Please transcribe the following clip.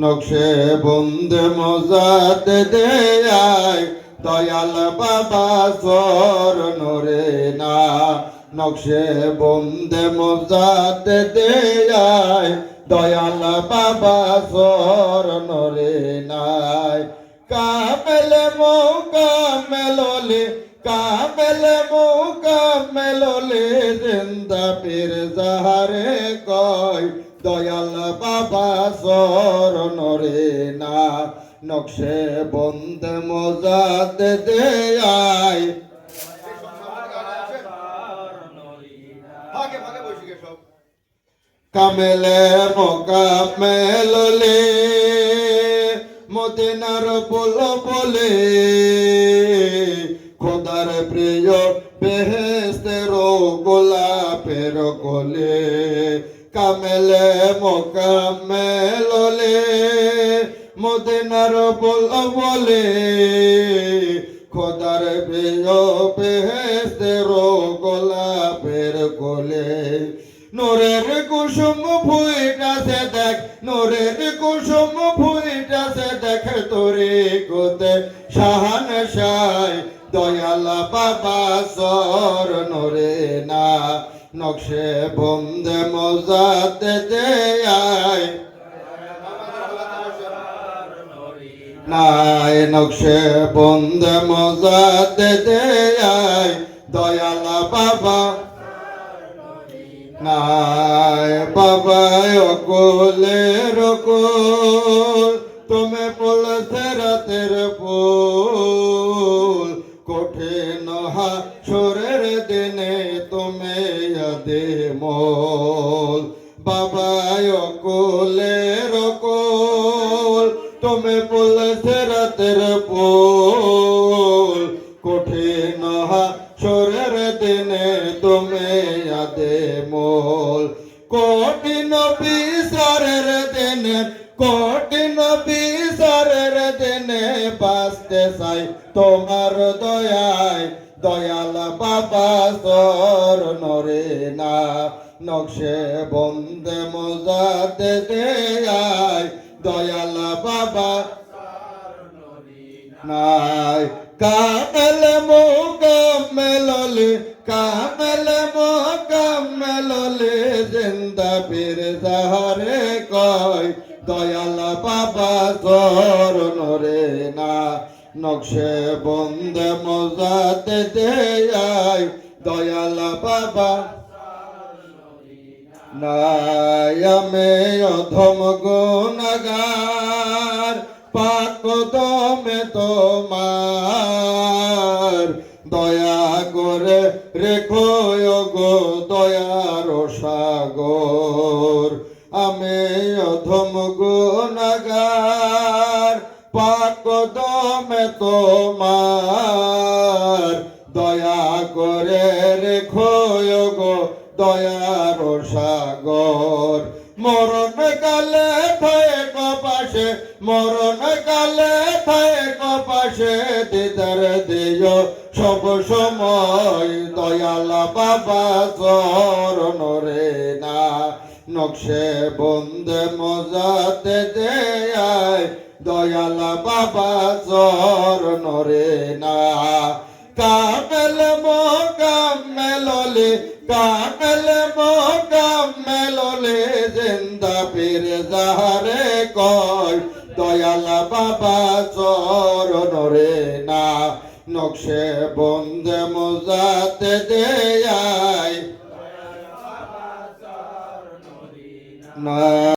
নকশে বন্দে মজাতে দেয় দয়াল বাবা চরণ রে না নকশে বন্দে মজাতে দেয় দয়াল বাবা চরণ রে নাই কামেলে মোকামেললে কামেলে মোকামেললে জিন্দা পীর যাহারে কয় দয়াল বাবা চরণ রে না নকশে বন্দে মজাতে দেয় কামেলে মোকামেললে মদিনার বল বলে খোদার প্রিয় বেহেশতের গোলাপের কোলে কামেলে মোকামেললে মদিনার বল বলে খোদার প্রিয় বেহেশতের গোলাপের কোলে নোরের কুসুম ফুইটাছে দেখ নোরের কুসুম ফুইটাছে দেখ তোরে কোতে শাহান শাহ দয়াল বাবা চরণ রে না নকশে বন্দে মজাতে দেয় নাই নকশে বন্দে মজাতে দেয় দয়াল বাবা নাই বাবা অকুলের কুল তুমি বলতে রাতের ফুল কঠিন হাসরের দিনে তুমি আদে মোল বাবা অকুলের কুল তুমি বলতে রাতের ফুল কঠিন হাসরের দিনে তুমি আদে মোল কঠিন বিচারের দিনে কঠিন বিচারের দিনে বাঁচতে চাই তোমার দয়ায় দয়াল বাবা চরণ রে না নকশে বন্দে মজাতে দেয় দয়াল বাবা নাই কামেলে মোকামেললে কামেলে মোকামেললে জিন্দা পীর যাহারে কয় দয়াল বাবা চরণ রে না নকশে বন্দে মজাতে দেয় দয়াল বাবা নাই আমি অধম গুনাহগার পাক কদমে তোমার দয়া করে রেখো গো দয়ার সাগর আমি অধম গুনাহগার পাক কদমে তোমার দয়া করে রেখো গো দয়ার সাগর মরণ কালে থাকে কপাশে মরণ কালে থাকে কপাশে দিদার দিও সব সময় দয়াল বাবা চরণ রে না নকশে বন্দে মজাতে দেয় দয়াল বাবা চরণ রে না কামেলে মোকামেললে কামেলে মোকামেললে জিন্দা পীর যাহারে কয় দয়াল বাবা চরণ রে না নকশে বন্দে মজাতে দেয় না